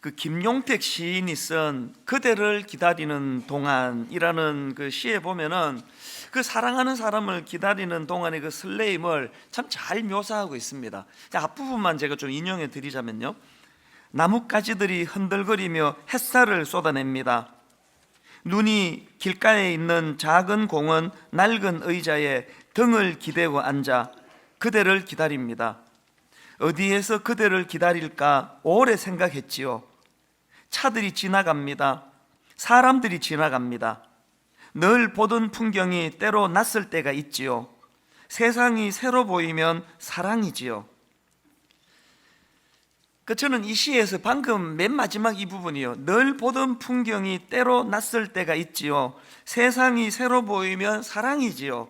그 김용택 시인이 쓴 그대를 기다리는 동안이라는 그 시에 보면은 그 사랑하는 사람을 기다리는 동안의 그 설레임을 참 잘 묘사하고 있습니다. 앞부분만 제가 좀 인용해 드리자면요, 나뭇가지들이 흔들거리며 햇살을 쏟아냅니다. 눈이 길가에 있는 작은 공원 낡은 의자에 등을 기대고 앉아 그대를 기다립니다. 어디에서 그대를 기다릴까 오래 생각했지요. 차들이 지나갑니다. 사람들이 지나갑니다. 늘 보던 풍경이 때로 낯설 때가 있지요. 세상이 새로 보이면 사랑이지요. 저는 이 시에서 방금 맨 마지막 이 부분이요, 늘 보던 풍경이 때로 낯설 때가 있지요. 세상이 새로 보이면 사랑이지요.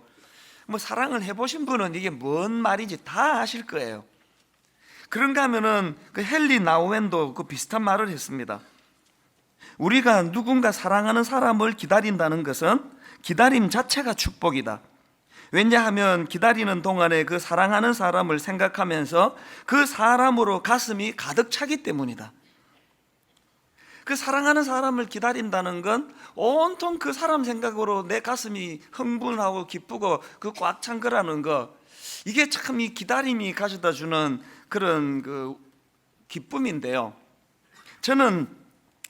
사랑을 해보신 분은 이게 뭔 말인지 다 아실 거예요. 그런가 하면은 그 헨리 나우엔도 그 비슷한 말을 했습니다. 우리가 누군가 사랑하는 사람을 기다린다는 것은 기다림 자체가 축복이다. 왜냐하면 기다리는 동안에 그 사랑하는 사람을 생각하면서 그 사람으로 가슴이 가득 차기 때문이다. 그 사랑하는 사람을 기다린다는 건 온통 그 사람 생각으로 내 가슴이 흥분하고 기쁘고 그 꽉 찬 거라는 거, 이게 참 이 기다림이 가져다 주는 그런 그 기쁨인데요, 저는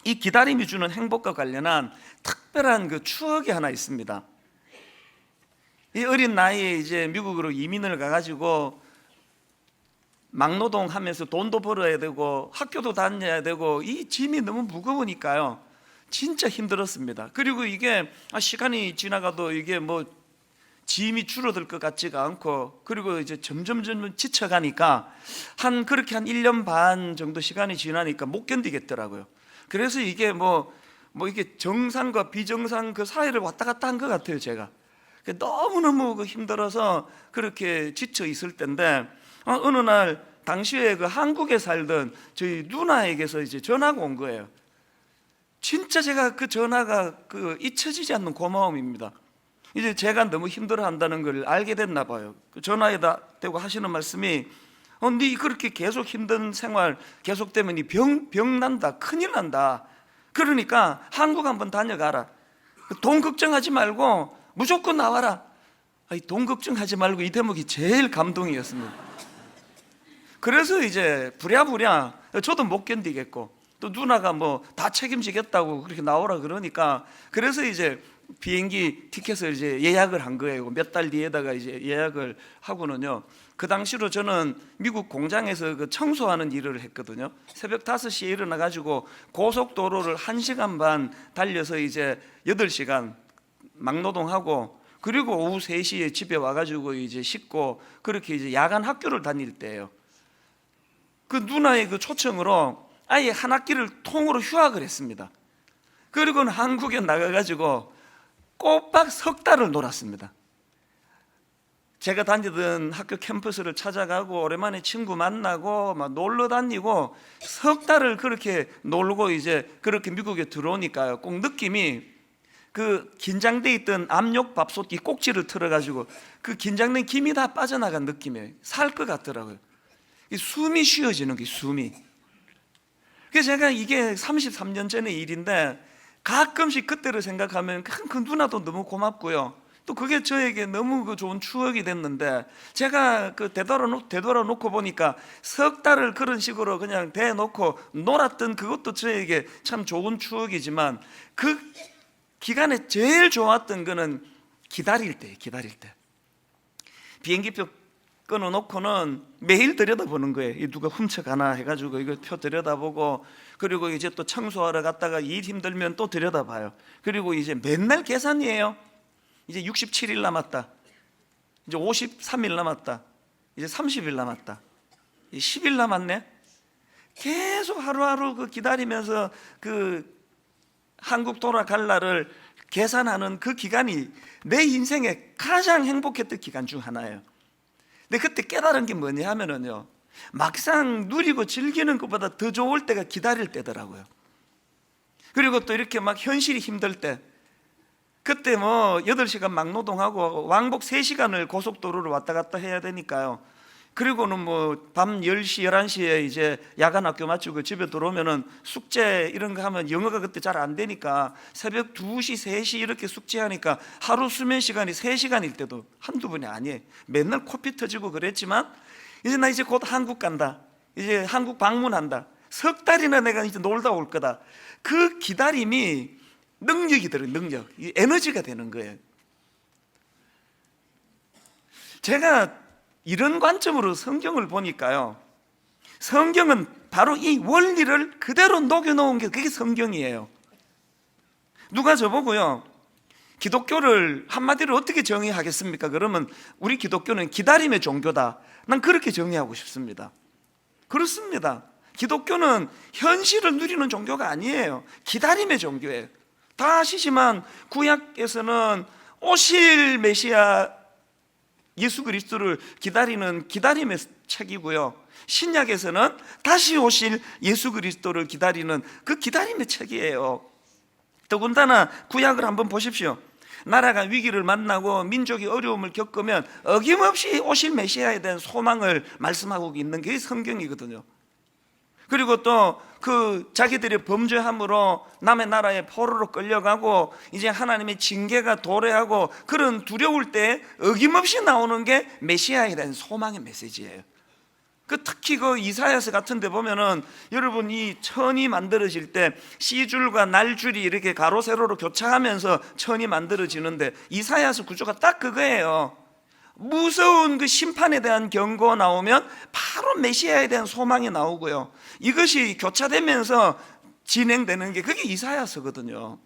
이 기다림이 주는 행복과 관련한 특별한 그 추억이 하나 있습니다. 이 어린 나이에 이제 미국으로 이민을 가가지고 막노동하면서 돈도 벌어야 되고 학교도 다녀야 되고 이 짐이 너무 무거우니까요, 진짜 힘들었습니다. 그리고 이게 시간이 지나가도 이게 짐이 줄어들 것 같지가 않고, 그리고 이제 점점 지쳐가니까 그렇게 한 1년 반 정도 시간이 지나니까 못 견디겠더라고요. 그래서 이게 이게 정상과 비정상 그 사이를 왔다 갔다 한 것 같아요, 제가. 너무너무 힘들어서 그렇게 지쳐 있을 때인데, 어느 날 당시에 그 한국에 살던 저희 누나에게서 이제 전화가 온 거예요. 진짜 제가 그 전화가 잊혀지지 않는 고마움입니다. 이제 제가 너무 힘들어 한다는 걸 알게 됐나 봐요. 전화에다 대고 하시는 말씀이, 네 그렇게 계속 힘든 생활 계속되면 네 병 난다, 큰일 난다. 그러니까 한국 한번 다녀가라. 돈 걱정하지 말고 무조건 나와라. 돈 걱정하지 말고, 이 대목이 제일 감동이었습니다. 그래서 이제 부랴부랴, 저도 못 견디겠고 또 누나가 다 책임지겠다고 그렇게 나오라 그러니까, 그래서 이제 비행기 티켓을 이제 예약을 한 거예요. 몇 달 뒤에다가 이제 예약을 하고는요, 그 당시로 저는 미국 공장에서 그 청소하는 일을 했거든요. 새벽 5시에 일어나 가지고 고속도로를 1시간 반 달려서 이제 8시간 막노동하고, 그리고 오후 3시에 집에 와가지고 이제 씻고 그렇게 이제 야간 학교를 다닐 때예요. 그 누나의 그 초청으로 아예 한 학기를 통으로 휴학을 했습니다. 그리고는 한국에 나가가지고 꼬박 석 달을 놀았습니다. 제가 다니던 학교 캠퍼스를 찾아가고 오랜만에 친구 만나고 막 놀러 다니고 석 달을 그렇게 놀고 이제 그렇게 미국에 들어오니까요, 꼭 느낌이 그 긴장돼 있던 압력밥솥기 꼭지를 틀어가지고 그 긴장된 김이 다 빠져나간 느낌이에요. 살 것 같더라고요. 숨이 쉬어지는 게, 숨이. 그래서 제가 이게 33년 전의 일인데 가끔씩 그때를 생각하면 그 누나도 너무 고맙고요, 또 그게 저에게 너무 그 좋은 추억이 됐는데, 제가 그 되돌아놓고 보니까 석 달을 그런 식으로 그냥 대놓고 놀았던 그것도 저에게 참 좋은 추억이지만, 그 기간에 제일 좋았던 거는 기다릴 때. 비행기표 끊어놓고는 매일 들여다보는 거예요. 누가 훔쳐가나 해가지고 이거 표 들여다보고, 그리고 이제 또 청소하러 갔다가 일 힘들면 또 들여다봐요. 그리고 이제 맨날 계산이에요. 이제 67일 남았다, 이제 53일 남았다, 이제 30일 남았다, 이제 10일 남았네. 계속 하루하루 그 기다리면서 그 한국 돌아갈 날을 계산하는 그 기간이 내 인생에 가장 행복했던 기간 중 하나예요. 근데 그때 깨달은 게 뭐냐 하면은요, 막상 누리고 즐기는 것보다 더 좋을 때가 기다릴 때더라고요. 그리고 또 이렇게 막 현실이 힘들 때, 그때 8시간 막노동하고 왕복 3시간을 고속도로를 왔다 갔다 해야 되니까요, 그리고는 뭐 밤 10시, 11시에 이제 야간 학교 마치고 집에 들어오면은 숙제 이런 거 하면 영어가 그때 잘 안 되니까 새벽 2시, 3시 이렇게 숙제하니까 하루 수면 시간이 3시간일 때도 한두 번이 아니에요. 맨날 코피 터지고 그랬지만 이제 나 이제 곧 한국 간다. 이제 한국 방문한다. 석 달이나 내가 이제 놀다 올 거다. 그 기다림이 능력이 들어요. 능력. 에너지가 되는 거예요. 제가 이런 관점으로 성경을 보니까요, 성경은 바로 이 원리를 그대로 녹여놓은 게 그게 성경이에요. 누가 저보고요, 기독교를 한마디로 어떻게 정의하겠습니까? 그러면 우리 기독교는 기다림의 종교다. 난 그렇게 정의하고 싶습니다. 그렇습니다. 기독교는 현실을 누리는 종교가 아니에요. 기다림의 종교예요. 다 아시지만 구약에서는 오실 메시아 예수 그리스도를 기다리는 기다림의 책이고요, 신약에서는 다시 오실 예수 그리스도를 기다리는 그 기다림의 책이에요. 더군다나 구약을 한번 보십시오. 나라가 위기를 만나고 민족이 어려움을 겪으면 어김없이 오실 메시아에 대한 소망을 말씀하고 있는 게 성경이거든요. 그리고 또 그 자기들의 범죄함으로 남의 나라에 포로로 끌려가고 이제 하나님의 징계가 도래하고 그런 두려울 때 어김없이 나오는 게 메시아에 대한 소망의 메시지예요. 특히 그 이사야서 같은 데 보면은 여러분 이 천이 만들어질 때 씨줄과 날줄이 이렇게 가로 세로로 교차하면서 천이 만들어지는데 이사야서 구조가 딱 그거예요. 무서운 그 심판에 대한 경고 나오면 바로 메시아에 대한 소망이 나오고요, 이것이 교차되면서 진행되는 게 그게 이사야서거든요.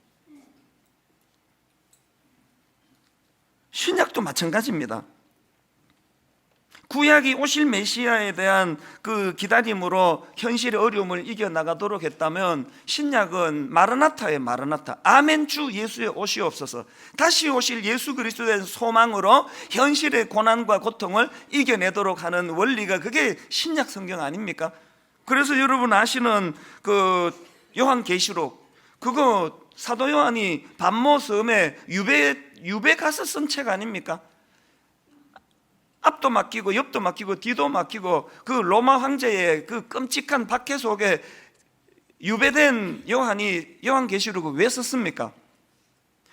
신약도 마찬가지입니다. 구약이 오실 메시아에 대한 그 기다림으로 현실의 어려움을 이겨나가도록 했다면 신약은 마르나타예요. 마르나타. 아멘 주 예수의 오시옵소서. 다시 오실 예수 그리스도에 대한 소망으로 현실의 고난과 고통을 이겨내도록 하는 원리가 그게 신약 성경 아닙니까? 그래서 여러분 아시는 그 요한계시록, 그거 사도 요한이 반모 섬에 유배 가서 쓴 책 아닙니까? 앞도 맡기고 옆도 맡기고 뒤도 맡기고 그 로마 황제의 그 끔찍한 박해 속에 유배된 요한이 요한계시록을 왜 썼습니까?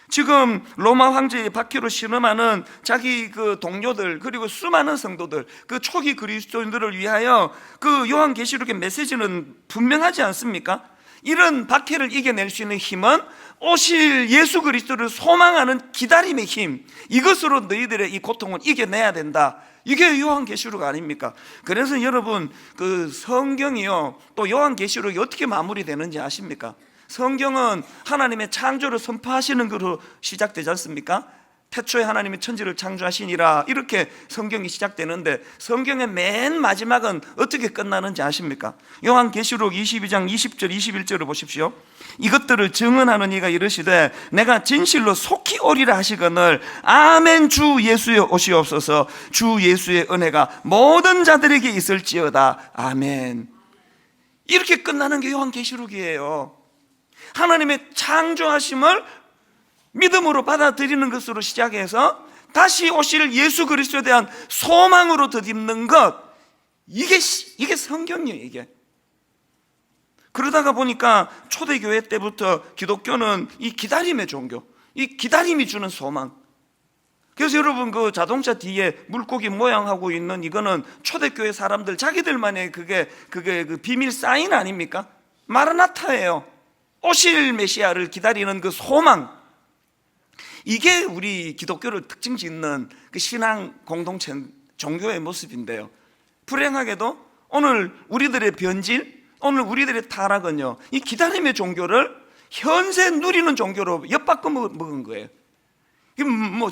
지금 로마 황제의 박해로 신음하는 자기 그 동료들 그리고 수많은 성도들, 그 초기 그리스도인들을 위하여 그 요한계시록의 메시지는 분명하지 않습니까? 이런 박해를 이겨낼 수 있는 힘은 오실 예수 그리스도를 소망하는 기다림의 힘, 이것으로 너희들의 이 고통을 이겨내야 된다. 이게 요한계시록 아닙니까? 그래서 여러분 그 성경이요, 또 요한계시록이 어떻게 마무리되는지 아십니까? 성경은 하나님의 창조를 선포하시는 것으로 시작되지 않습니까? 태초에 하나님이 천지를 창조하시니라, 이렇게 성경이 시작되는데 성경의 맨 마지막은 어떻게 끝나는지 아십니까? 요한계시록 22장 20절 21절을 보십시오. 이것들을 증언하는 이가 이르시되 내가 진실로 속히 오리라 하시거늘 아멘 주 예수의 오시옵소서. 주 예수의 은혜가 모든 자들에게 있을지어다. 아멘. 이렇게 끝나는 게 요한계시록이에요. 하나님의 창조하심을 믿음으로 받아들이는 것으로 시작해서 다시 오실 예수 그리스도에 대한 소망으로 덧입는 것, 이게 성경이에요. 이게 그러다가 보니까 초대교회 때부터 기독교는 이 기다림의 종교, 이 기다림이 주는 소망. 그래서 여러분 그 자동차 뒤에 물고기 모양하고 있는 이거는 초대교회 사람들 자기들만의 그게 그 비밀 사인 아닙니까? 마르나타예요. 오실 메시아를 기다리는 그 소망. 이게 우리 기독교를 특징 짓는 그 신앙 공동체 종교의 모습인데요, 불행하게도 오늘 우리들의 변질, 오늘 우리들의 타락은요, 이 기다림의 종교를 현세 누리는 종교로 엿바꿔 먹은 거예요.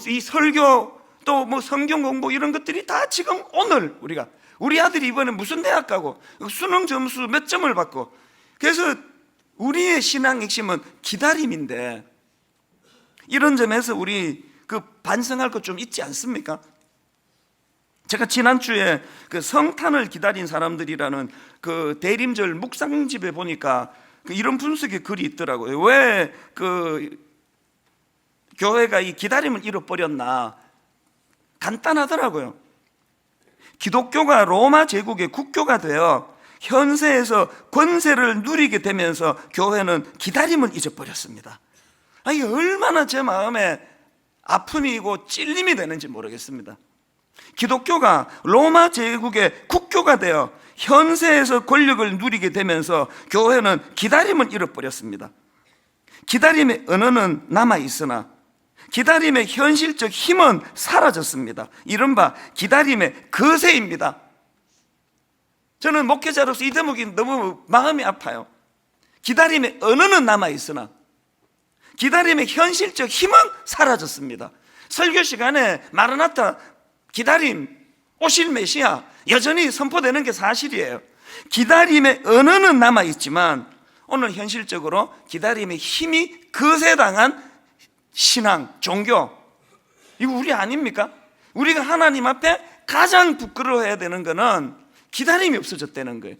이 설교 또 뭐 성경 공부 이런 것들이 다 지금 오늘 우리 아들이 이번에 무슨 대학 가고 수능 점수 몇 점을 받고, 그래서 우리의 신앙 핵심은 기다림인데, 이런 점에서 우리 그 반성할 것 좀 있지 않습니까? 제가 지난주에 그 성탄을 기다린 사람들이라는 그 대림절 묵상집에 보니까 그 이런 분석의 글이 있더라고요. 왜 그 교회가 이 기다림을 잃어버렸나? 간단하더라고요. 기독교가 로마 제국의 국교가 되어 현세에서 권세를 누리게 되면서 교회는 기다림을 잊어버렸습니다. 이게 얼마나 제 마음에 아픔이고 찔림이 되는지 모르겠습니다. 기독교가 로마 제국의 국교가 되어 현세에서 권력을 누리게 되면서 교회는 기다림을 잃어버렸습니다. 기다림의 언어는 남아있으나 기다림의 현실적 힘은 사라졌습니다. 이른바 기다림의 거세입니다. 저는 목회자로서 이 대목이 너무 마음이 아파요. 기다림의 언어는 남아있으나 기다림의 현실적 힘은 사라졌습니다. 설교 시간에 마라나타, 기다림, 오실 메시아 여전히 선포되는 게 사실이에요. 기다림의 언어는 남아있지만 오늘 현실적으로 기다림의 힘이 거세당한 신앙, 종교, 이거 우리 아닙니까? 우리가 하나님 앞에 가장 부끄러워해야 되는 거는 기다림이 없어졌다는 거예요.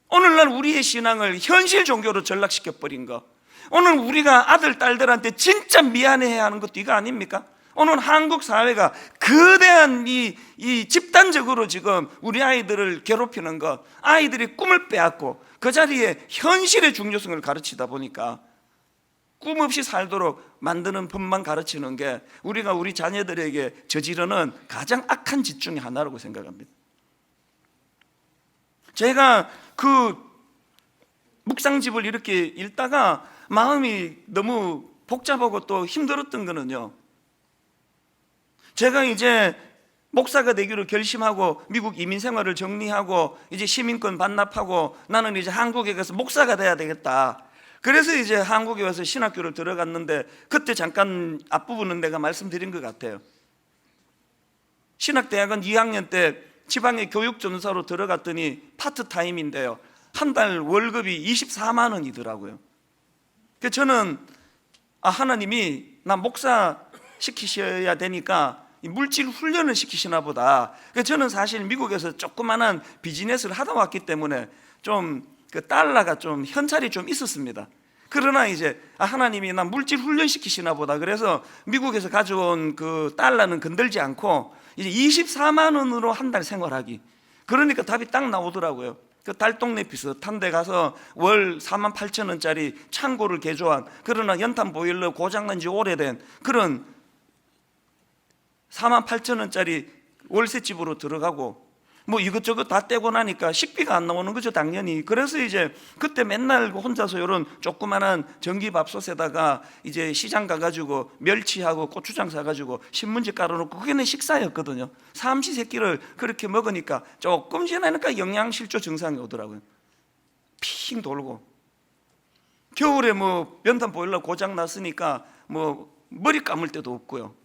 오늘날 우리의 신앙을 현실 종교로 전락시켜버린 거, 오늘 우리가 아들, 딸들한테 진짜 미안해야 하는 것도 이거 아닙니까? 오늘 한국 사회가 거대한 이 집단적으로 지금 우리 아이들을 괴롭히는 것, 아이들이 꿈을 빼앗고 그 자리에 현실의 중요성을 가르치다 보니까 꿈 없이 살도록 만드는 법만 가르치는 게 우리가 우리 자녀들에게 저지르는 가장 악한 짓 중에 하나라고 생각합니다. 제가 그 묵상집을 이렇게 읽다가 마음이 너무 복잡하고 또 힘들었던 거는요, 제가 이제 목사가 되기로 결심하고 미국 이민 생활을 정리하고 이제 시민권 반납하고 나는 이제 한국에 가서 목사가 돼야 되겠다. 그래서 이제 한국에 와서 신학교를 들어갔는데 그때 잠깐 앞부분은 내가 말씀드린 것 같아요. 신학대학은 2학년 때 지방의 교육전사로 들어갔더니 파트타임인데요, 한 달 월급이 24만 원이더라고요. 그래서 저는 하나님이 나 목사 시키셔야 되니까 물질 훈련을 시키시나 보다. 그래서 저는 사실 미국에서 조그만한 비즈니스를 하다 왔기 때문에 좀 그 달러가 좀 현찰이 좀 있었습니다. 그러나 이제 하나님이 나 물질 훈련 시키시나 보다. 그래서 미국에서 가져온 그 달러는 건들지 않고 이제 24만 원으로 한 달 생활하기. 그러니까 답이 딱 나오더라고요. 그 달동네 비슷한 데 가서 월 4만 8천 원짜리 창고를 개조한, 그러나 연탄 보일러 고장난 지 오래된 그런 4만 8천 원짜리 월세집으로 들어가고 뭐 이것저것 다 떼고 나니까 식비가 안 나오는 거죠, 당연히. 그래서 이제 그때 맨날 혼자서 이런 조그만한 전기밥솥에다가 이제 시장 가가지고 멸치하고 고추장 사가지고 신문지 깔아놓고 그게 내 식사였거든요. 삼시세끼를 그렇게 먹으니까 조금 지나니까 영양실조 증상이 오더라고요. 핑 돌고, 겨울에 뭐 연탄 보일러 고장 났으니까 뭐 머리 감을 데도 없고요.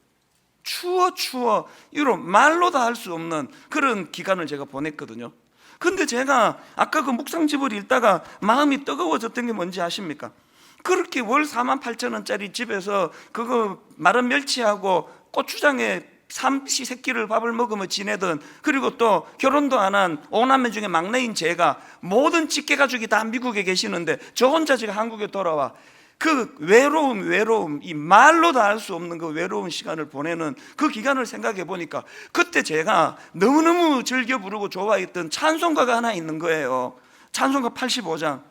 추워 이런 말로 다 할 수 없는 그런 기간을 제가 보냈거든요. 근데 제가 아까 그 묵상집을 읽다가 마음이 뜨거워졌던 게 뭔지 아십니까? 그렇게 월 4만 8천 원짜리 집에서 그거 마른 멸치하고 고추장에 삼시세끼를 밥을 먹으며 지내던, 그리고 또 결혼도 안 한 5남매 중에 막내인 제가 모든 직계가족이 다 미국에 계시는데 저 혼자 지금 한국에 돌아와 그 외로움, 이 말로 다 할 수 없는 그 외로운 시간을 보내는 그 기간을 생각해 보니까 그때 제가 너무너무 즐겨 부르고 좋아했던 찬송가가 하나 있는 거예요. 찬송가 85장.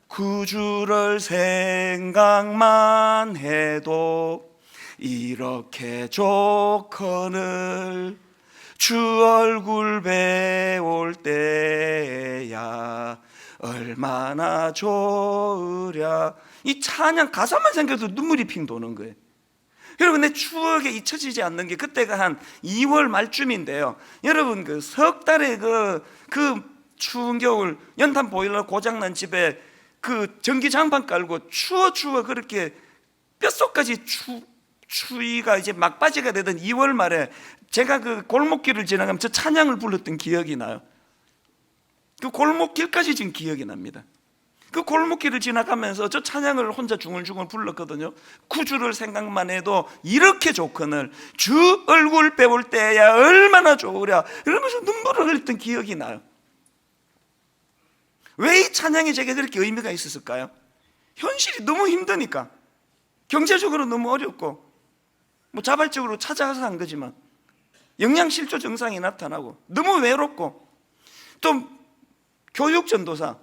구주를 생각만 해도 이렇게 좋거늘 주 얼굴 배울 때야 얼마나 좋으랴. 이 찬양 가사만 생각해도 눈물이 핑 도는 거예요. 여러분, 내 추억에 잊혀지지 않는 게 그때가 한 2월 말쯤인데요. 여러분, 그 석 달에 그 추운 겨울 연탄 보일러 고장난 집에 그 전기장판 깔고 추워 그렇게 뼛속까지 추위가 이제 막바지가 되던 2월 말에 제가 그 골목길을 지나가면 저 찬양을 불렀던 기억이 나요. 그 골목길까지 지금 기억이 납니다. 그 골목길을 지나가면서 저 찬양을 혼자 중얼중얼 불렀거든요. 구주를 생각만 해도 이렇게 좋거늘 주 얼굴 배울 때야 얼마나 좋으랴, 이러면서 눈물을 흘렸던 기억이 나요. 왜 이 찬양이 제게 그렇게 의미가 있었을까요? 현실이 너무 힘드니까, 경제적으로 너무 어렵고 뭐 자발적으로 찾아가서 한 거지만 영양실조 증상이 나타나고 너무 외롭고, 또 교육 전도사,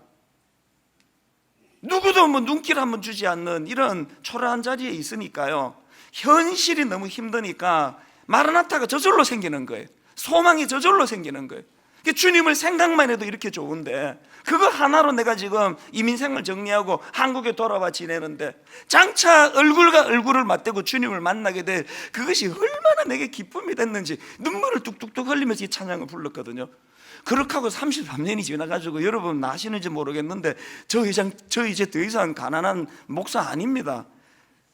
누구도 뭐 눈길 한번 주지 않는 이런 초라한 자리에 있으니까요, 현실이 너무 힘드니까 마라나타가 저절로 생기는 거예요. 소망이 저절로 생기는 거예요. 주님을 생각만 해도 이렇게 좋은데, 그거 하나로 내가 지금 이민생을 정리하고 한국에 돌아와 지내는데, 장차 얼굴과 얼굴을 맞대고 주님을 만나게 돼 그것이 얼마나 내게 기쁨이 됐는지 눈물을 뚝뚝뚝 흘리면서 이 찬양을 불렀거든요. 그렇게 하고 33년이 지나가지고 여러분 아시는지 모르겠는데, 저 이제 더 이상 가난한 목사 아닙니다.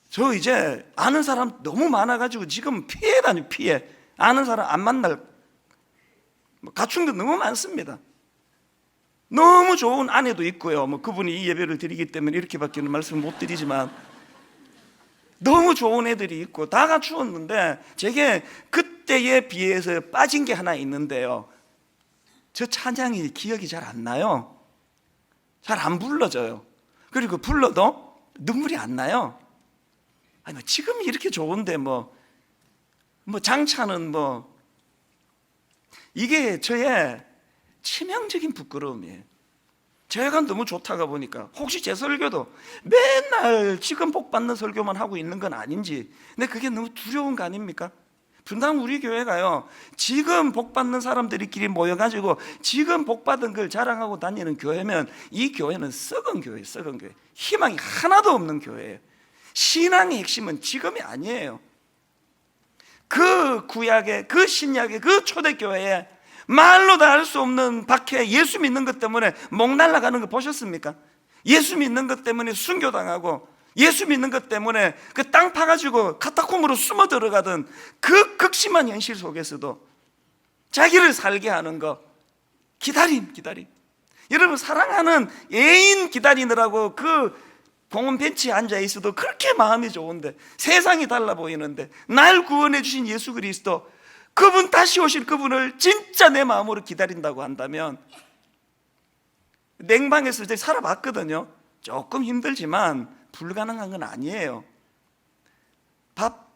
저 이제 아는 사람 너무 많아가지고 지금 피해 다녀. 피해. 아는 사람 안 만날, 갖춘 게 너무 많습니다. 너무 좋은 아내도 있고요. 뭐 그분이 이 예배를 드리기 때문에 이렇게밖에는 말씀을 못 드리지만, 너무 좋은 애들이 있고 다 갖추었는데, 제게 그때에 비해서 빠진 게 하나 있는데요, 저 찬양이 기억이 잘 안 나요. 잘 안 불러져요. 그리고 불러도 눈물이 안 나요. 아니 뭐 지금이 이렇게 좋은데 뭐 장차는 뭐, 이게 저의 치명적인 부끄러움이에요. 제가 너무 좋다가 보니까, 혹시 제 설교도 맨날 지금 복 받는 설교만 하고 있는 건 아닌지, 근데 그게 너무 두려운 거 아닙니까? 분당 우리 교회가요, 지금 복 받는 사람들끼리 모여가지고 지금 복 받은 걸 자랑하고 다니는 교회면 이 교회는 썩은 교회예요. 썩은 교회, 희망이 하나도 없는 교회예요. 신앙의 핵심은 지금이 아니에요. 그 구약의, 그 신약의, 그 초대교회에 말로 다 할 수 없는 박해, 예수 믿는 것 때문에 목 날아가는 거 보셨습니까? 예수 믿는 것 때문에 순교당하고, 예수 믿는 것 때문에 그 땅 파가지고 카타콤으로 숨어 들어가던 그 극심한 현실 속에서도 자기를 살게 하는 거, 기다림. 여러분, 사랑하는 애인 기다리느라고 그 공원 벤치에 앉아 있어도 그렇게 마음이 좋은데, 세상이 달라 보이는데, 날 구원해 주신 예수 그리스도, 그분 다시 오실 그분을 진짜 내 마음으로 기다린다고 한다면, 냉방에서 이제 살아봤거든요. 조금 힘들지만 불가능한 건 아니에요. 밥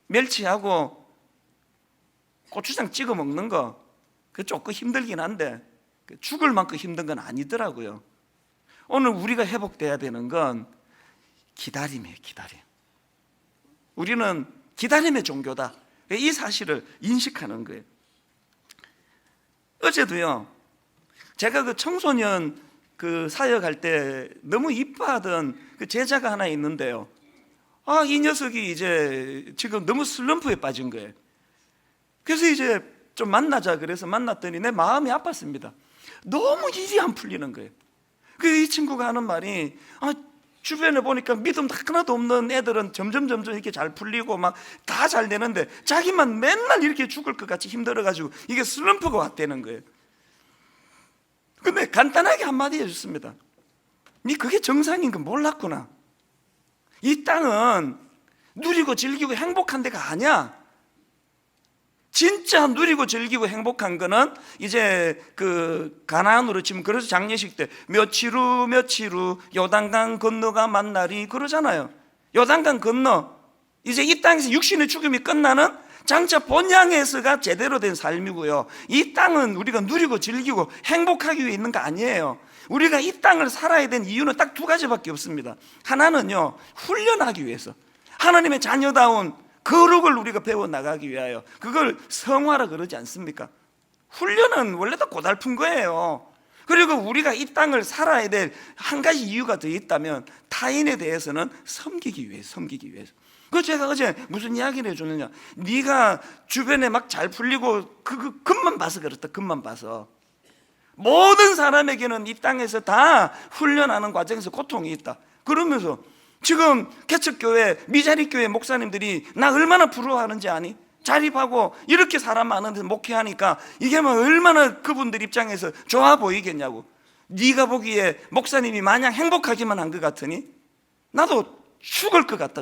멸치하고 고추장 찍어 먹는 거, 그 조금 힘들긴 한데 죽을 만큼 힘든 건 아니더라고요. 오늘 우리가 회복돼야 되는 건 기다림이에요. 기다림. 우리는 기다림의 종교다, 이 사실을 인식하는 거예요. 어제도요, 제가 그 청소년 그 사역할 때 너무 이뻐하던 그 제자가 하나 있는데요, 이 녀석이 이제 지금 너무 슬럼프에 빠진 거예요. 그래서 이제 좀 만나자 그래서 만났더니 내 마음이 아팠습니다. 너무 일이 안 풀리는 거예요. 이 친구가 하는 말이, 주변에 보니까 믿음 하나도 없는 애들은 점점 이렇게 잘 풀리고 막 다 잘 되는데, 자기만 맨날 이렇게 죽을 것 같이 힘들어가지고 이게 슬럼프가 왔다는 거예요. 근데 간단하게 한마디 해줬습니다. 니 그게 정상인 거 몰랐구나. 이 땅은 누리고 즐기고 행복한 데가 아니야. 진짜 누리고 즐기고 행복한 거는 이제 그 가나안으로 치면, 그래서 장례식 때 며칠 후 요단강 건너가 만나리 그러잖아요. 요단강 건너, 이제 이 땅에서 육신의 죽음이 끝나는 장차 본향에서가 제대로 된 삶이고요, 이 땅은 우리가 누리고 즐기고 행복하기 위해 있는 거 아니에요. 우리가 이 땅을 살아야 된 이유는 딱 두 가지밖에 없습니다. 하나는요, 훈련하기 위해서, 하나님의 자녀다운 거룩을 우리가 배워나가기 위하여. 그걸 성화라 그러지 않습니까? 훈련은 원래 다 고달픈 거예요. 그리고 우리가 이 땅을 살아야 될 한 가지 이유가 더 있다면, 타인에 대해서는 섬기기 위해서. 그 제가 어제 무슨 이야기를 해주느냐, 네가 주변에 막 잘 풀리고 그것만 봐서 그렇다. 그것만 봐서 모든 사람에게는 이 땅에서 다 훈련하는 과정에서 고통이 있다. 그러면서 지금 개척교회, 미자립교회 목사님들이 나 얼마나 부러워하는지 아니? 자립하고 이렇게 사람 많은데 목회하니까 이게 뭐 얼마나 그분들 입장에서 좋아 보이겠냐고. 네가 보기에 목사님이 마냥 행복하기만 한 것 같으니 나도 죽을 것 같다.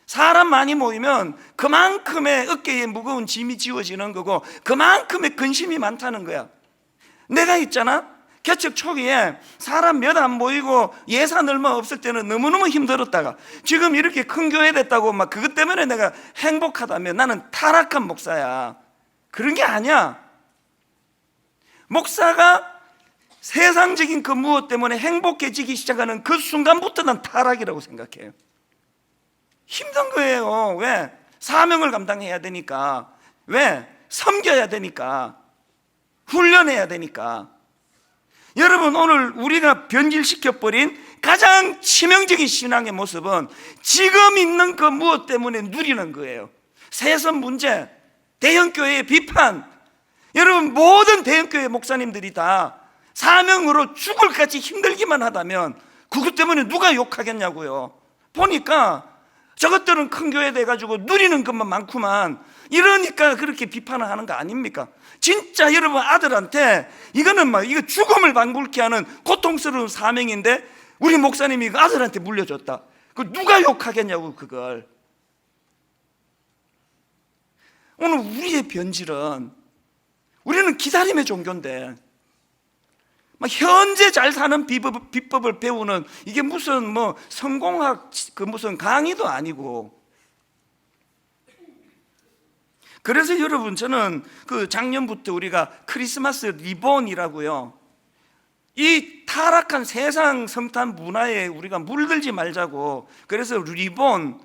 사람 많이 모이면 그만큼의 어깨에 무거운 짐이 지워지는 거고, 그만큼의 근심이 많다는 거야. 내가 있잖아, 개척 초기에 사람 몇 안 모이고 예산 얼마 없을 때는 너무너무 힘들었다가 지금 이렇게 큰 교회 됐다고 막 그것 때문에 내가 행복하다면 나는 타락한 목사야. 그런 게 아니야. 목사가 세상적인 그 무엇 때문에 행복해지기 시작하는 그 순간부터 난 타락이라고 생각해요. 힘든 거예요. 왜? 사명을 감당해야 되니까. 왜? 섬겨야 되니까. 훈련해야 되니까. 여러분, 오늘 우리가 변질시켜버린 가장 치명적인 신앙의 모습은 지금 있는 그 무엇 때문에 누리는 거예요. 세선 문제, 대형교회의 비판. 여러분, 모든 대형교회 목사님들이 다 사명으로 죽을 같이 힘들기만 하다면 그것 때문에 누가 욕하겠냐고요. 보니까 저것들은 큰 교회 돼가지고 누리는 것만 많구만. 이러니까 그렇게 비판을 하는 거 아닙니까? 진짜 여러분 아들한테 이거는 막 이거 죽음을 방불케 하는 고통스러운 사명인데 우리 목사님이 그 아들한테 물려줬다. 그 누가 욕하겠냐고 그걸. 오늘 우리의 변질은 우리는 기다림의 종교인데 막 현재 잘 사는 비법을 배우는 이게 무슨 뭐 성공학 그 무슨 강의도 아니고. 그래서 여러분 저는 그 작년부터 우리가 크리스마스 리본이라고요, 이 타락한 세상 성탄 문화에 우리가 물들지 말자고. 그래서 리본,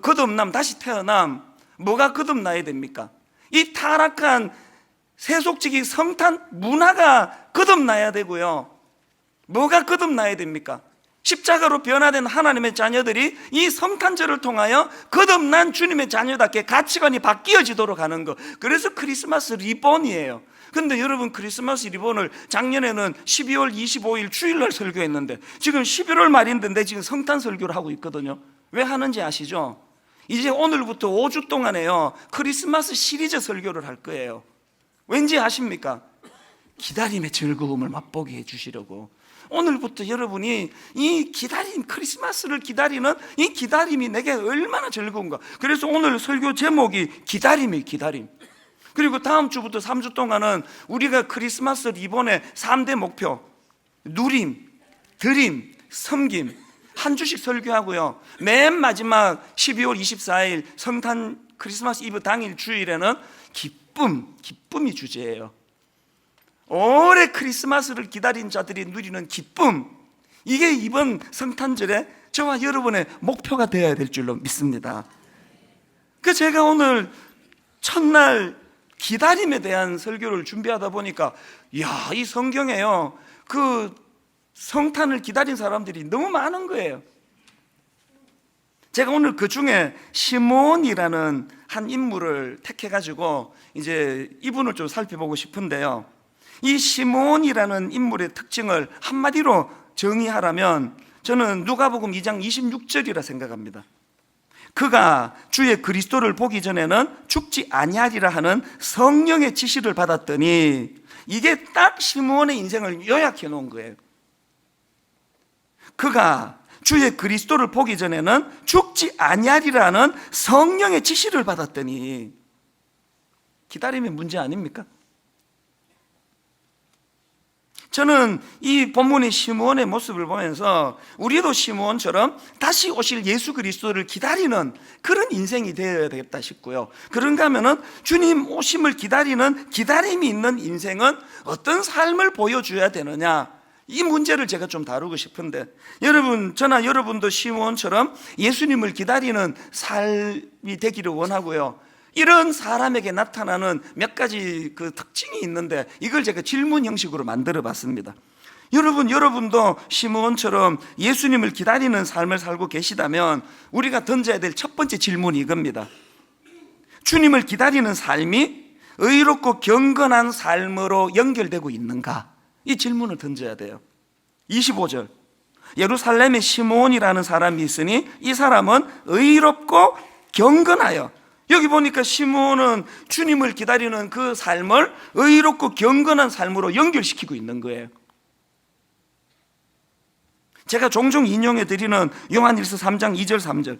거듭남, 다시 태어남. 뭐가 거듭나야 됩니까? 이 타락한 세속적인 성탄 문화가 거듭나야 되고요. 뭐가 거듭나야 됩니까? 십자가로 변화된 하나님의 자녀들이 이 성탄절을 통하여 거듭난 주님의 자녀답게 가치관이 바뀌어지도록 하는 것. 그래서 크리스마스 리본이에요. 근데 여러분, 크리스마스 리본을 작년에는 12월 25일 주일날 설교했는데 지금 11월 말인데 지금 성탄 설교를 하고 있거든요. 왜 하는지 아시죠? 이제 오늘부터 5주 동안에요 크리스마스 시리즈 설교를 할 거예요. 왠지 아십니까? 기다림의 즐거움을 맛보게 해주시려고. 오늘부터 여러분이 이 기다림, 크리스마스를 기다리는 이 기다림이 내게 얼마나 즐거운가. 그래서 오늘 설교 제목이 기다림이에요. 기다림. 그리고 다음 주부터 3주 동안은 우리가 크리스마스 리본의 3대 목표, 누림, 드림, 섬김, 한 주씩 설교하고요, 맨 마지막 12월 24일 성탄 크리스마스 이브 당일 주일에는 기쁨이 주제예요. 오래 크리스마스를 기다린 자들이 누리는 기쁨, 이게 이번 성탄절에 저와 여러분의 목표가 되어야 될 줄로 믿습니다. 그 제가 오늘 첫날 기다림에 대한 설교를 준비하다 보니까 이 성경에요 그 성탄을 기다린 사람들이 너무 많은 거예요. 제가 오늘 그 중에 시몬이라는 한 인물을 택해가지고 이제 이분을 좀 살펴보고 싶은데요, 이 시몬이라는 인물의 특징을 한마디로 정의하라면 저는 누가복음 2장 26절이라 생각합니다. 그가 주의 그리스도를 보기 전에는 죽지 아니하리라 하는 성령의 지시를 받았더니, 이게 딱 시몬의 인생을 요약해 놓은 거예요. 그가 주의 그리스도를 보기 전에는 죽지 아니하리라는 성령의 지시를 받았더니, 기다림의 문제 아닙니까? 저는 이 본문의 시므온의 모습을 보면서 우리도 시므온처럼 다시 오실 예수 그리스도를 기다리는 그런 인생이 되어야 되겠다 싶고요. 그런가 하면은 주님 오심을 기다리는 기다림이 있는 인생은 어떤 삶을 보여줘야 되느냐, 이 문제를 제가 좀 다루고 싶은데, 여러분, 저나 여러분도 시므온처럼 예수님을 기다리는 삶이 되기를 원하고요. 이런 사람에게 나타나는 몇 가지 그 특징이 있는데 이걸 제가 질문 형식으로 만들어 봤습니다. 여러분도 시므온처럼 예수님을 기다리는 삶을 살고 계시다면 우리가 던져야 될 첫 번째 질문이 이겁니다. 주님을 기다리는 삶이 의롭고 경건한 삶으로 연결되고 있는가? 이 질문을 던져야 돼요. 25절, 예루살렘에 시므온이라는 사람이 있으니 이 사람은 의롭고 경건하여. 여기 보니까 시므온은 주님을 기다리는 그 삶을 의롭고 경건한 삶으로 연결시키고 있는 거예요. 제가 종종 인용해 드리는 요한일서 3장 2절 3절,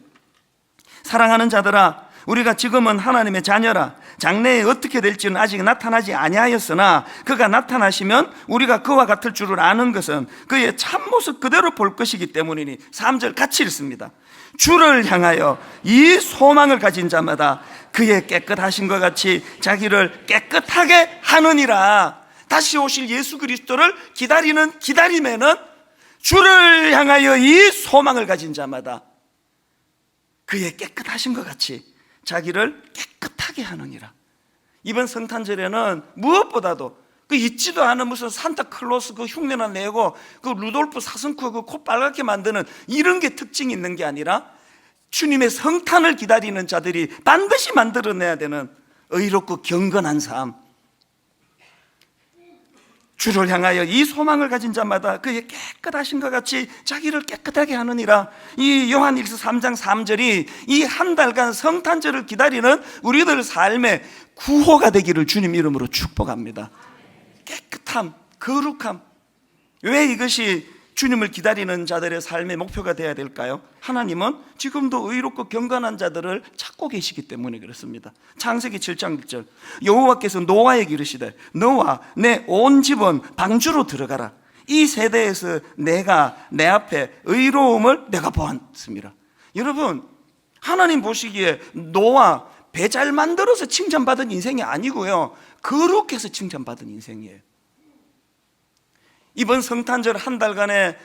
사랑하는 자들아, 우리가 지금은 하나님의 자녀라. 장래에 어떻게 될지는 아직 나타나지 아니하였으나 그가 나타나시면 우리가 그와 같을 줄을 아는 것은 그의 참모습 그대로 볼 것이기 때문이니. 3절 같이 읽습니다. 주를 향하여 이 소망을 가진 자마다 그의 깨끗하신 것 같이 자기를 깨끗하게 하느니라. 다시 오실 예수 그리스도를 기다리는 기다림에는 주를 향하여 이 소망을 가진 자마다 그의 깨끗하신 것 같이 자기를 깨끗하게 하느니라. 이번 성탄절에는 무엇보다도 그 있지도 않은 무슨 산타클로스 그 흉내나 내고 그 루돌프 사슴코 그 코 빨갛게 만드는 이런 게 특징이 있는 게 아니라 주님의 성탄을 기다리는 자들이 반드시 만들어내야 되는 의롭고 경건한 삶, 주를 향하여 이 소망을 가진 자마다 그의 깨끗하신 것 같이 자기를 깨끗하게 하느니라. 이 요한일서 3장 3절이 이 한 달간 성탄절을 기다리는 우리들 삶의 구호가 되기를 주님 이름으로 축복합니다. 깨끗함, 거룩함. 왜 이것이 주님을 기다리는 자들의 삶의 목표가 되어야 될까요? 하나님은 지금도 의롭고 경건한 자들을 찾고 계시기 때문에 그렇습니다. 창세기 7장 1절 여호와께서 노아에게 이르시되 너와 내 온 집은 방주로 들어가라. 이 세대에서 내가 내 앞에 의로움을 내가 보았습니다. 여러분, 하나님 보시기에 노아 배 잘 만들어서 칭찬받은 인생이 아니고요, 거룩해서 칭찬받은 인생이에요. 이번 성탄절 한 달간의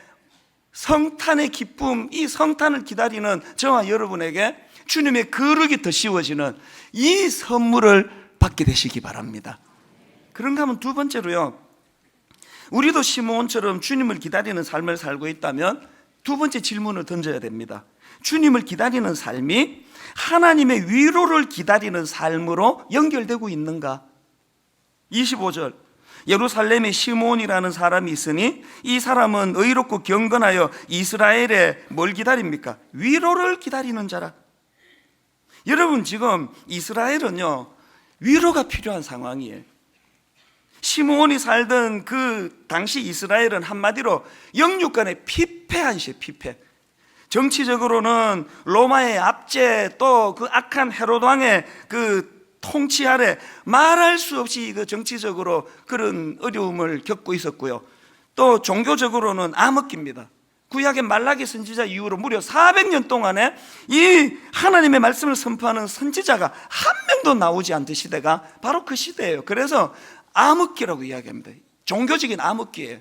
성탄의 기쁨, 이 성탄을 기다리는 저와 여러분에게 주님의 거룩이 더 씌워지는 이 선물을 받게 되시기 바랍니다. 그런가 하면 두 번째로요, 우리도 시므온처럼 주님을 기다리는 삶을 살고 있다면 두 번째 질문을 던져야 됩니다. 주님을 기다리는 삶이 하나님의 위로를 기다리는 삶으로 연결되고 있는가? 25절 예루살렘에 시므온이라는 사람이 있으니 이 사람은 의롭고 경건하여 이스라엘에 뭘 기다립니까? 위로를 기다리는 자라. 여러분, 지금 이스라엘은요, 위로가 필요한 상황이에요. 시므온이 살던 그 당시 이스라엘은 한마디로 영육간의 피폐한 시에 피폐. 정치적으로는 로마의 압제, 또 그 악한 헤롯 왕의 그 통치 아래 말할 수 없이 그 정치적으로 그런 어려움을 겪고 있었고요, 또 종교적으로는 암흑기입니다. 구약의 말라기 선지자 이후로 무려 400년 동안에 이 하나님의 말씀을 선포하는 선지자가 한 명도 나오지 않던 시대가 바로 그 시대예요. 그래서 암흑기라고 이야기합니다. 종교적인 암흑기예요.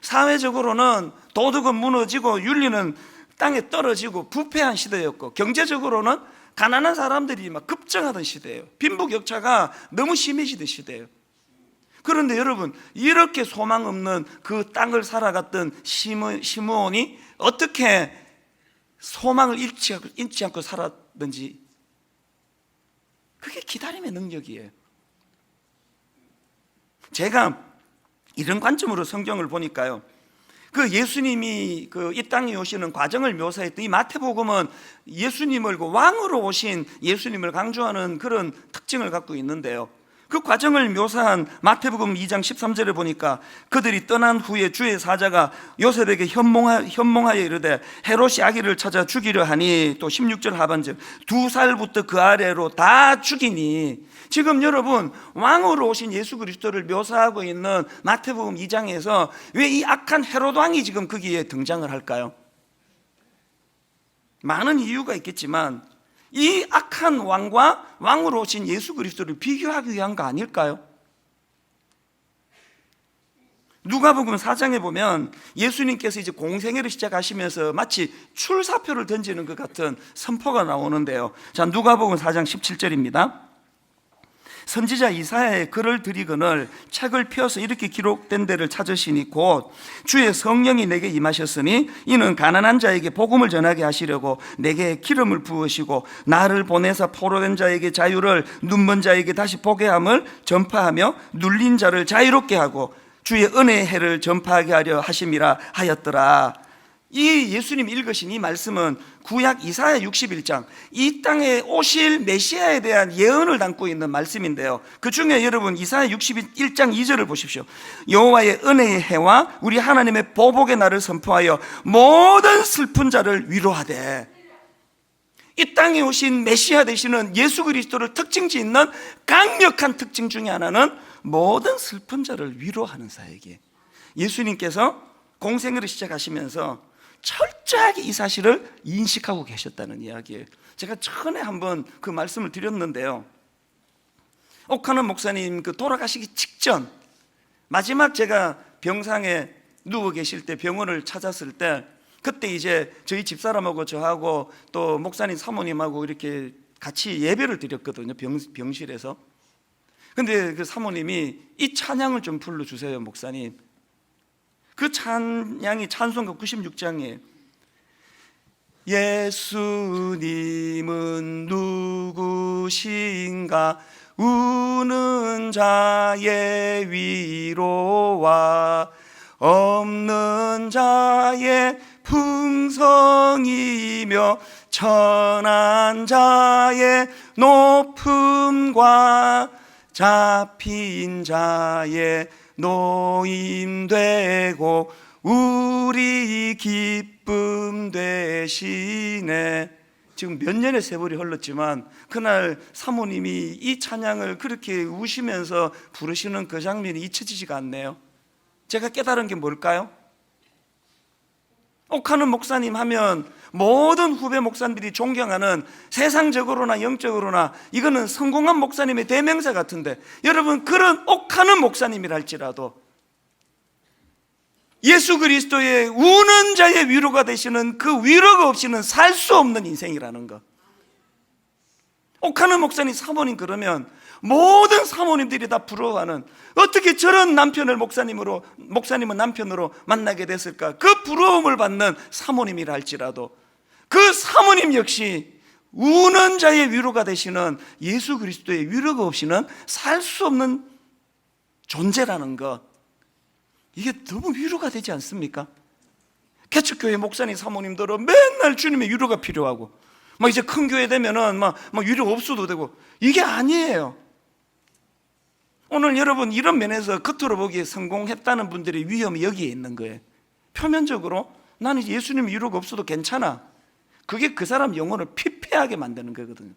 사회적으로는 도덕은 무너지고 윤리는 땅에 떨어지고 부패한 시대였고, 경제적으로는 가난한 사람들이 막 급증하던 시대예요. 빈부격차가 너무 심해지던 시대예요. 그런데 여러분, 이렇게 소망 없는 그 땅을 살아갔던 시므온이 어떻게 소망을 잃지 않고 살았는지, 그게 기다림의 능력이에요. 제가 이런 관점으로 성경을 보니까요, 그 예수님이 그 이 땅에 오시는 과정을 묘사했던 이 마태복음은 예수님을 그 왕으로 오신 예수님을 강조하는 그런 특징을 갖고 있는데요, 그 과정을 묘사한 마태복음 2장 13절에 보니까 그들이 떠난 후에 주의 사자가 요셉에게 현몽하여 이르되 헤롯이 아기를 찾아 죽이려 하니, 또 16절 하반절 2살부터 그 아래로 다 죽이니. 지금 여러분, 왕으로 오신 예수 그리스도를 묘사하고 있는 마태복음 2장에서 왜 이 악한 헤롯 왕이 지금 거기에 등장을 할까요? 많은 이유가 있겠지만 이 악한 왕과 왕으로 오신 예수 그리스도를 비교하기 위한 거 아닐까요? 누가복음 4장에 보면 예수님께서 이제 공생애를 시작하시면서 마치 출사표를 던지는 것 같은 선포가 나오는데요. 자, 누가복음 4장 17절입니다. 선지자 이사야의 글을 드리거늘 책을 펴서 이렇게 기록된 데를 찾으시니 곧 주의 성령이 내게 임하셨으니 이는 가난한 자에게 복음을 전하게 하시려고 내게 기름을 부으시고 나를 보내사 포로된 자에게 자유를, 눈먼 자에게 다시 보게 함을 전파하며 눌린 자를 자유롭게 하고 주의 은혜의 해를 전파하게 하려 하심이라 하였더라. 이 예수님 읽으신 이 말씀은 구약 이사야 61장, 이 땅에 오실 메시아에 대한 예언을 담고 있는 말씀인데요, 그 중에 여러분 이사야 61장 2절을 보십시오. 여호와의 은혜의 해와 우리 하나님의 보복의 날을 선포하여 모든 슬픈 자를 위로하되. 이 땅에 오신 메시아 되시는 예수 그리스도를 특징 짓는 강력한 특징 중에 하나는 모든 슬픈 자를 위로하는 사역이에요. 예수님께서 공생애를 시작하시면서 철저하게 이 사실을 인식하고 계셨다는 이야기예요. 제가 전에 한번 그 말씀을 드렸는데요, 옥하는 목사님 그 돌아가시기 직전 마지막 제가 병상에 누워 계실 때 병원을 찾았을 때, 그때 이제 저희 집사람하고 저하고 또 목사님 사모님하고 이렇게 같이 예배를 드렸거든요, 병실에서. 근데 그 사모님이 이 찬양을 좀 불러주세요 목사님. 그 찬양이 찬송가 96장이에요. 예수님은 누구신가, 우는 자의 위로와 없는 자의 풍성이며 천한 자의 높음과 잡힌 자의 노임되고 우리 기쁨 되시네. 지금 몇 년의 세월이 흘렀지만 그날 사모님이 이 찬양을 그렇게 우시면서 부르시는 그 장면이 잊혀지지가 않네요. 제가 깨달은 게 뭘까요? 옥하는 목사님 하면 모든 후배 목사님들이 존경하는, 세상적으로나 영적으로나 이거는 성공한 목사님의 대명사 같은데, 여러분 그런 옥하는 목사님이라 할지라도 예수 그리스도의 우는 자의 위로가 되시는 그 위로가 없이는 살 수 없는 인생이라는 것. 옥하는 목사님 사모님 그러면 모든 사모님들이 다 부러워하는, 어떻게 저런 남편을 목사님은 남편으로 만나게 됐을까, 그 부러움을 받는 사모님이라 할지라도 그 사모님 역시 우는 자의 위로가 되시는 예수 그리스도의 위로가 없이는 살 수 없는 존재라는 것, 이게 너무 위로가 되지 않습니까? 개척교회 목사님 사모님들은 맨날 주님의 위로가 필요하고, 막 이제 큰 교회 되면은 막 위로 없어도 되고, 이게 아니에요. 오늘 여러분 이런 면에서 겉으로 보기에 성공했다는 분들의 위험이 여기에 있는 거예요. 표면적으로 나는 예수님 위로가 없어도 괜찮아, 그게 그 사람 영혼을 피폐하게 만드는 거거든요.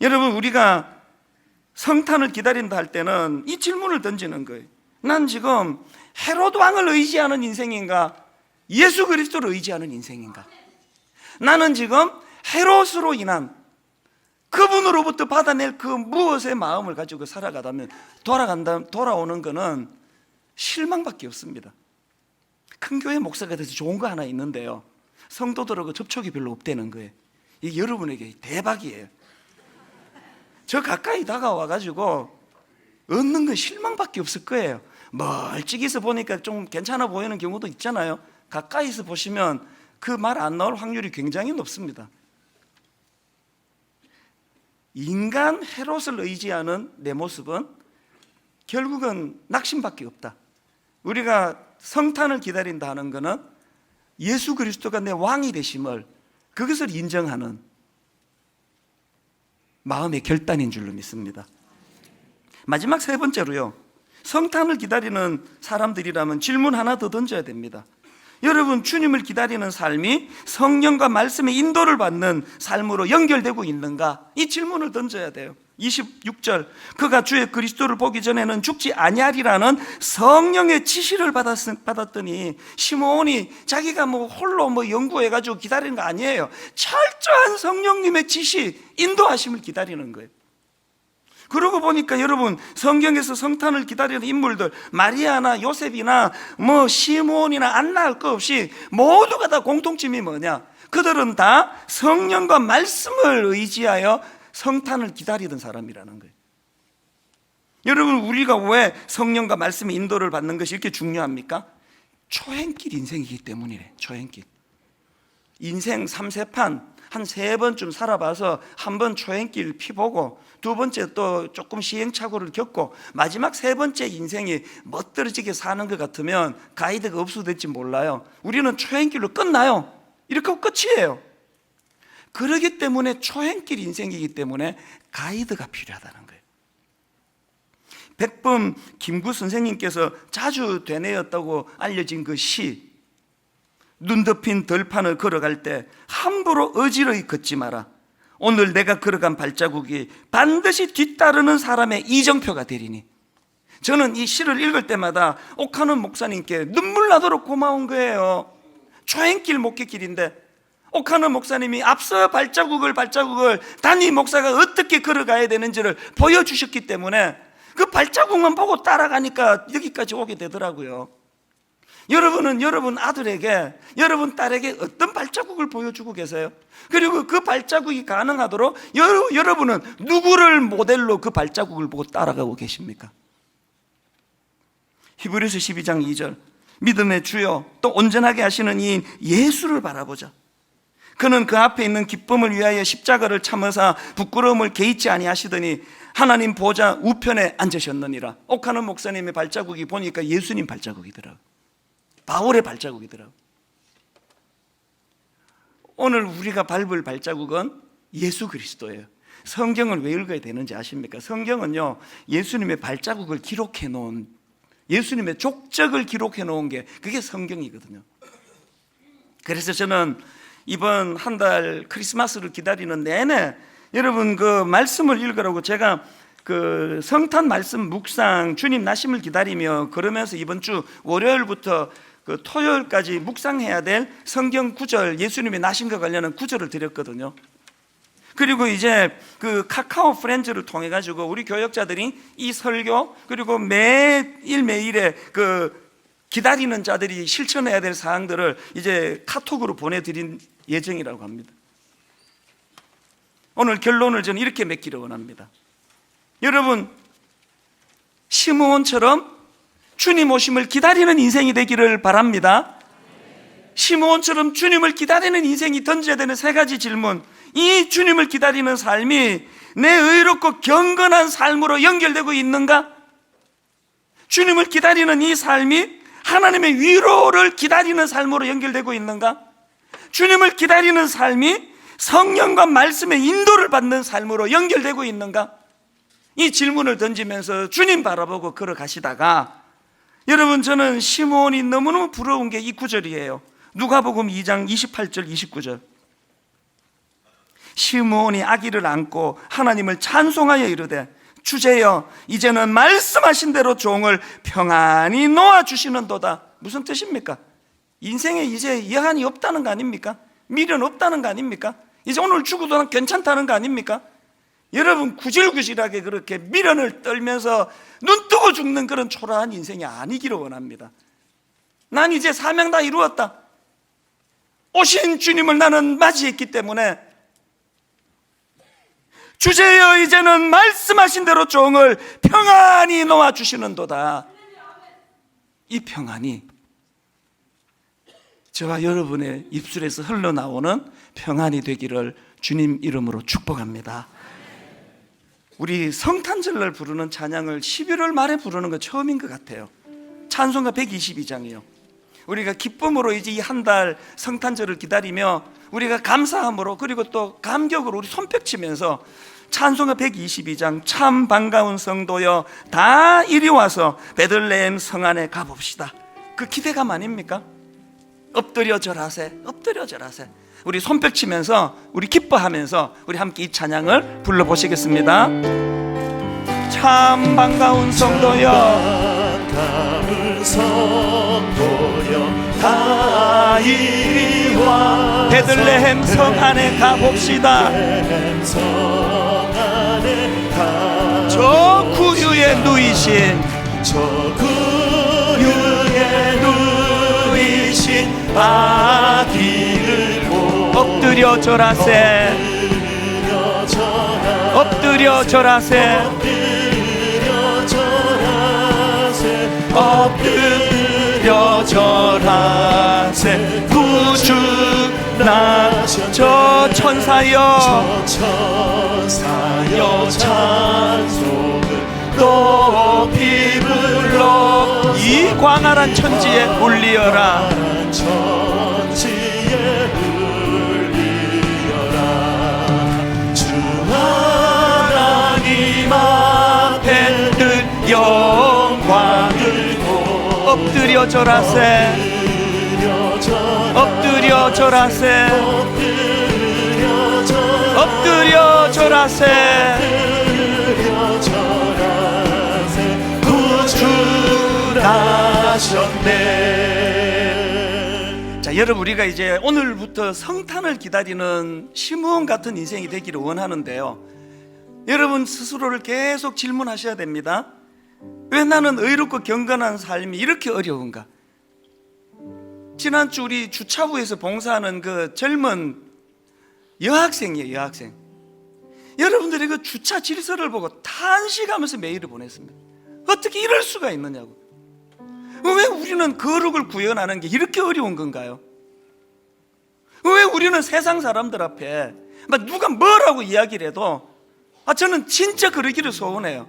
여러분 우리가 성탄을 기다린다 할 때는 이 질문을 던지는 거예요. 난 지금 헤롯 왕을 의지하는 인생인가, 예수 그리스도를 의지하는 인생인가? 나는 지금 헤롯으로 인한 그분으로부터 받아낼 그 무엇의 마음을 가지고 살아가다면 돌아오는 거는 실망밖에 없습니다. 큰 교회 목사가 돼서 좋은 거 하나 있는데요, 성도들하고 접촉이 별로 없다는 거예요. 이게 여러분에게 대박이에요. 저 가까이 다가와가지고 얻는 건 실망밖에 없을 거예요. 멀찍이서 보니까 좀 괜찮아 보이는 경우도 있잖아요. 가까이서 보시면 그 말 안 나올 확률이 굉장히 높습니다. 인간 헤롯을 의지하는 내 모습은 결국은 낙심밖에 없다. 우리가 성탄을 기다린다 하는 것은 예수 그리스도가 내 왕이 되심을, 그것을 인정하는 마음의 결단인 줄로 믿습니다. 마지막 세 번째로요, 성탄을 기다리는 사람들이라면 질문 하나 더 던져야 됩니다. 여러분 주님을 기다리는 삶이 성령과 말씀의 인도를 받는 삶으로 연결되고 있는가? 이 질문을 던져야 돼요. 26절, 그가 주의 그리스도를 보기 전에는 죽지 아니하리라는 성령의 지시를 받았더니, 시몬이 자기가 홀로 연구해가지고 기다리는 거 아니에요. 철저한 성령님의 지시, 인도하심을 기다리는 거예요. 그러고 보니까 여러분 성경에서 성탄을 기다리는 인물들, 마리아나 요셉이나 시몬이나 안나 할 것 없이 모두가 다 공통점이 뭐냐? 그들은 다 성령과 말씀을 의지하여 성탄을 기다리던 사람이라는 거예요. 여러분 우리가 왜 성령과 말씀의 인도를 받는 것이 이렇게 중요합니까? 초행길 인생이기 때문이래. 초행길. 인생 3세판 한 3번쯤 살아봐서 한 번 초행길 피보고, 두 번째 또 조금 시행착오를 겪고, 마지막 3번째 인생이 멋들어지게 사는 것 같으면 가이드가 없어도 될지 몰라요. 우리는 초행길로 끝나요. 이렇게 하고 끝이에요. 그러기 때문에 초행길 인생이기 때문에 가이드가 필요하다는 거예요. 백범 김구 선생님께서 자주 되뇌었다고 알려진 그 시, 눈 덮인 들판을 걸어갈 때 함부로 어지러이 걷지 마라. 오늘 내가 걸어간 발자국이 반드시 뒤따르는 사람의 이정표가 되리니. 저는 이 시를 읽을 때마다 옥하는 목사님께 눈물 나도록 고마운 거예요. 초행길 목회길인데 옥하는 목사님이 앞서 발자국을 담임 목사가 어떻게 걸어가야 되는지를 보여주셨기 때문에 그 발자국만 보고 따라가니까 여기까지 오게 되더라고요. 여러분은 여러분 아들에게, 여러분 딸에게 어떤 발자국을 보여주고 계세요? 그리고 그 발자국이 가능하도록 여러분은 누구를 모델로 그 발자국을 보고 따라가고 계십니까? 히브리서 12장 2절, 믿음의 주요 또 온전하게 하시는 이인 예수를 바라보자. 그는 그 앞에 있는 기쁨을 위하여 십자가를 참으사 부끄러움을 개의치 아니하시더니 하나님 보좌 우편에 앉으셨느니라. 옥하는 목사님의 발자국이 보니까 예수님 발자국이더라고요. 바울의 발자국이더라고요. 오늘 우리가 밟을 발자국은 예수 그리스도예요. 성경을 왜 읽어야 되는지 아십니까? 성경은요, 예수님의 발자국을 기록해 놓은, 예수님의 족적을 기록해 놓은 게 그게 성경이거든요. 그래서 저는 이번 한 달 크리스마스를 기다리는 내내 여러분 그 말씀을 읽으라고 제가 그 성탄 말씀 묵상, 주님 나심을 기다리며 그러면서 이번 주 월요일부터 그 토요일까지 묵상해야 될 성경 구절, 예수님의 나심과 관련한 구절을 드렸거든요. 그리고 이제 그 카카오 프렌즈를 통해 가지고 우리 교역자들이 이 설교, 그리고 매일매일의 그 기다리는 자들이 실천해야 될 사항들을 이제 카톡으로 보내드린 예정이라고 합니다. 오늘 결론을 저는 이렇게 맺기를 원합니다. 여러분, 시므온처럼 주님 오심을 기다리는 인생이 되기를 바랍니다. 시므온처럼 주님을 기다리는 인생이 던져야 되는 세 가지 질문. 이 주님을 기다리는 삶이 내 의롭고 경건한 삶으로 연결되고 있는가? 주님을 기다리는 이 삶이 하나님의 위로를 기다리는 삶으로 연결되고 있는가? 주님을 기다리는 삶이 성령과 말씀의 인도를 받는 삶으로 연결되고 있는가? 이 질문을 던지면서 주님 바라보고 걸어가시다가, 여러분, 저는 시므온이 너무너무 부러운 게 이 구절이에요. 누가복음 2장 28절 29절. 시므온이 아기를 안고 하나님을 찬송하여 이르되 주제여 이제는 말씀하신 대로 종을 평안히 놓아주시는도다. 무슨 뜻입니까? 인생에 이제 여한이 없다는 거 아닙니까? 미련 없다는 거 아닙니까? 이제 오늘 죽어도 괜찮다는 거 아닙니까? 여러분, 구질구질하게 그렇게 미련을 떨면서 눈 뜨고 죽는 그런 초라한 인생이 아니기를 원합니다. 난 이제 사명 다 이루었다. 오신 주님을 나는 맞이했기 때문에 주제여 이제는 말씀하신 대로 종을 평안히 놓아주시는도다. 이 평안이 저와 여러분의 입술에서 흘러나오는 평안이 되기를 주님 이름으로 축복합니다. 우리 성탄절날 부르는 찬양을 11월 말에 부르는 거 처음인 것 같아요. 찬송가 122장이요. 우리가 기쁨으로 이제 이 한 달 성탄절을 기다리며 우리가 감사함으로 그리고 또 감격으로 우리 손뼉치면서 찬송가 122장 참 반가운 성도여 다 이리 와서 베들레헴 성 안에 가봅시다. 그 기대감 아닙니까? 엎드려 절하세, 엎드려 절하세. 우리 손뼉치면서 우리 기뻐하면서 우리 함께 이 찬양을 불러보시겠습니다. 참 반가운 성도여, 반가운 성도여 다 이리 와 베들레헴 성 안에 가봅시다. 저 구유에 누이신, 저 구유에 누이신 아기를 보고 엎드려 절하세, 엎드려 절하세, 엎드려 절하세. 구주 나셔 저 천사여, 천사여 찬송을 높이 불러 이 광활한 천지에 울리어라. 천지에 울리어라. 주 하나님 앞에 늘 영광을 엎드려 절하세, 엎드려 절하세. 엎드려 절하세 엎드려 절하세 구주하셨네. 자, 여러분, 우리가 이제 오늘부터 성탄을 기다리는 시므온 같은 인생이 되기를 원하는데요, 여러분 스스로를 계속 질문하셔야 됩니다. 왜 나는 의롭고 경건한 삶이 이렇게 어려운가? 지난주 우리 주차부에서 봉사하는 그 젊은 여학생이에요, 여학생. 여러분들이 그 주차 질서를 보고 탄식하면서 메일을 보냈습니다. 어떻게 이럴 수가 있느냐고. 왜 우리는 거룩을 구현하는 게 이렇게 어려운 건가요? 왜 우리는 세상 사람들 앞에 막 누가 뭐라고 이야기를 해도 저는 진짜 그러기를 소원해요.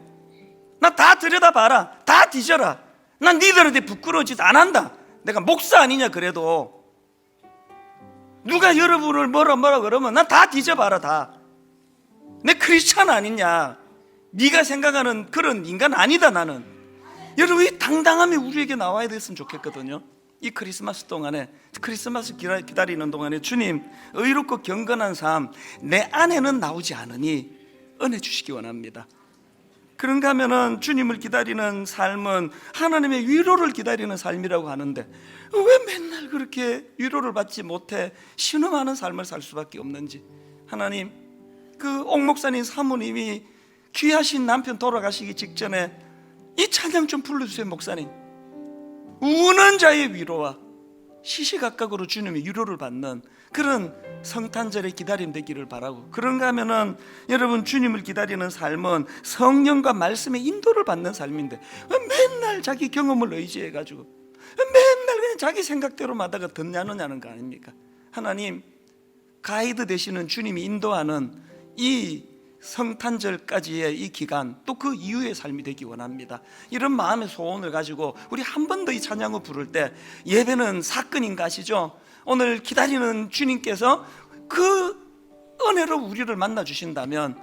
나 다 들여다봐라, 다 뒤져라. 난 니들한테 부끄러워지도 안 한다. 내가 목사 아니냐 그래도 누가 여러분을 뭐라 그러면 난 다 뒤져봐라. 다 내 크리스찬 아니냐, 네가 생각하는 그런 인간 아니다. 나는 여러분 이 당당함이 우리에게 나와야 됐으면 좋겠거든요. 이 크리스마스 동안에, 크리스마스 기다리는 동안에 주님 의롭고 경건한 삶 내 안에는 나오지 않으니 은혜 주시기 원합니다. 그런가 하면은 주님을 기다리는 삶은 하나님의 위로를 기다리는 삶이라고 하는데 왜 맨날 그렇게 위로를 받지 못해 신음하는 삶을 살 수밖에 없는지. 하나님, 그 옥목사님 사모님이 귀하신 남편 돌아가시기 직전에 이 찬양 좀 불러주세요. 목사님, 우는 자의 위로와 시시각각으로 주님의 위로를 받는 그런 성탄절의 기다림 되기를 바라고, 그런가 하면은 여러분 주님을 기다리는 삶은 성령과 말씀의 인도를 받는 삶인데 왜 맨날 자기 경험을 의지해가지고 맨날 그냥 자기 생각대로 하다가 듣냐느냐는 거 아닙니까? 하나님, 가이드 되시는 주님이 인도하는 이 성탄절까지의 이 기간, 또 그 이후의 삶이 되기 원합니다. 이런 마음의 소원을 가지고 우리 한 번 더 이 찬양을 부를 때, 예배는 사건인가 아시죠? 오늘 기다리는 주님께서 그 은혜로 우리를 만나 주신다면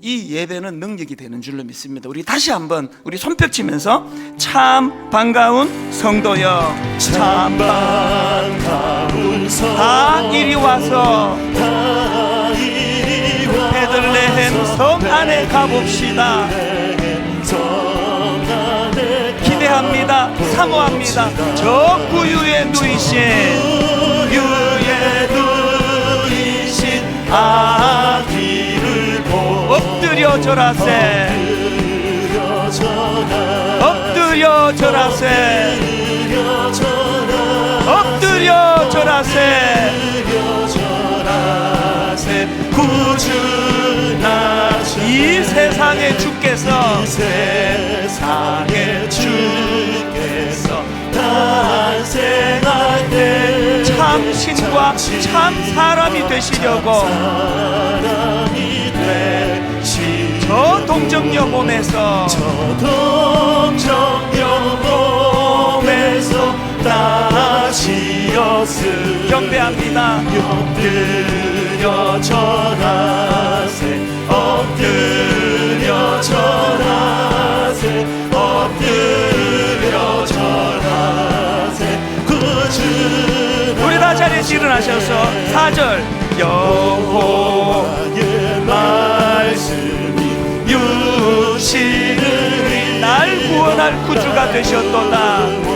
이 예배는 능력이 되는 줄로 믿습니다. 우리 다시 한번 우리 손뼉 치면서 참 반가운 성도여, 참 반가운 성도 다 이리 와서 다 이리 와 베들레헴 성 안에 가봅시다. 기대합니다. 사모합니다. 저 구유에 누이신 아기를 보고 엎드려 절하세 엎드려 절하세 엎드려 절하세 구주나신 이 세상의 주께서 세상의 주께서 탄생할 때 참 신과 참 사람이 되시려고 사람이 되시 저 동정여몸에서 동정여몸에서 나시었으 경배합니다. 엎드려 절하세 엎드려 절하세 엎드려 절하세 구주 우리 다 자리에서 일어나셔서 4절 여호와의 말씀이 유시를 날 구원할 구주가 되셨도다.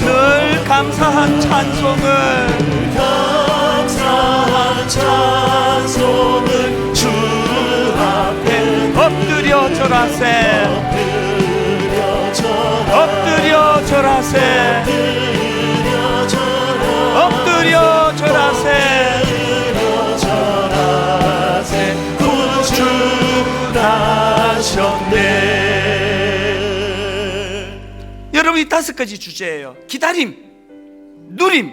늘 감사한 찬송을 주 앞에 엎드려 절하세 엎드려 절하세 엎드려 절하세 구주하셨네. 여러분, 이 5가지 주제예요. 기다림, 누림,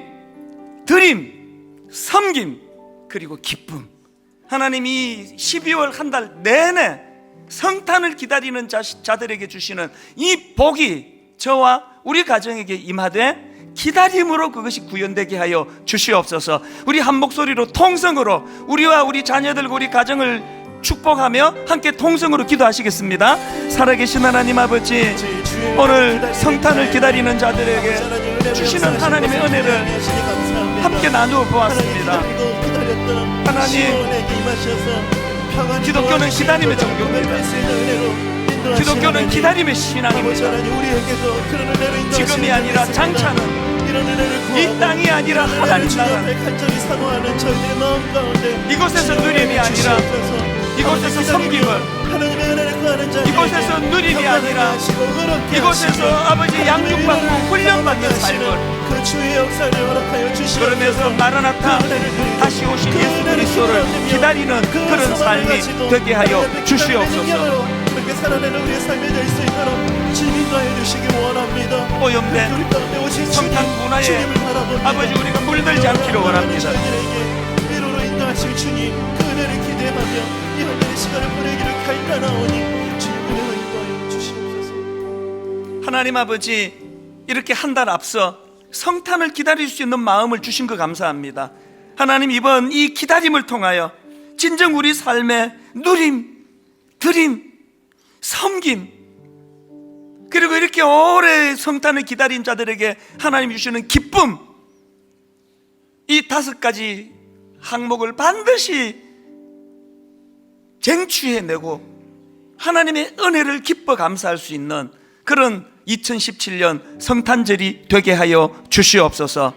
드림, 섬김, 그리고 기쁨. 하나님이 12월 한 달 내내 성탄을 기다리는 자들에게 주시는 이 복이 저와 우리 가정에게 임하되 기다림으로 그것이 구현되게 하여 주시옵소서. 우리 한 목소리로 통성으로 우리와 우리 자녀들과 우리 가정을 축복하며 함께 통성으로 기도하시겠습니다. 살아계신 하나님 아버지, 오늘 성탄을 기다리는 자들에게 주시는 하나님의 은혜를 함께 나누어 보았습니다. 하나님, 기독교는 기다림의 종교입니다. 기독교는 기다림의 신앙입니다. 지금이 아니라 장차는, 이 땅이 아니라 하나님 나라, 이곳에서 누림이 아니라 이곳에서 섬김을, 이곳에서 누림이 아니라 이곳에서 아버지 양육받고 훈련받는 삶을, 그러면서 마라나타 다시 오신 예수 그리스도를 기다리는 그런 삶이 되게 하여 주시옵소서. 오염된 성탄 문화에 아버지 우리가 물들지 않기를 원합니다. 하나님 아버지, 이렇게 한 달 앞서 성탄을 기다릴 수 있는 마음을 주신 거 감사합니다. 하나님, 이번 이 기다림을 통하여 진정 우리 삶의 누림, 드림, 섬김, 그리고 이렇게 오래 성탄을 기다린 자들에게 하나님 주시는 기쁨, 이 5가지 항목을 반드시 쟁취해내고 하나님의 은혜를 기뻐 감사할 수 있는 그런 2017년 성탄절이 되게 하여 주시옵소서.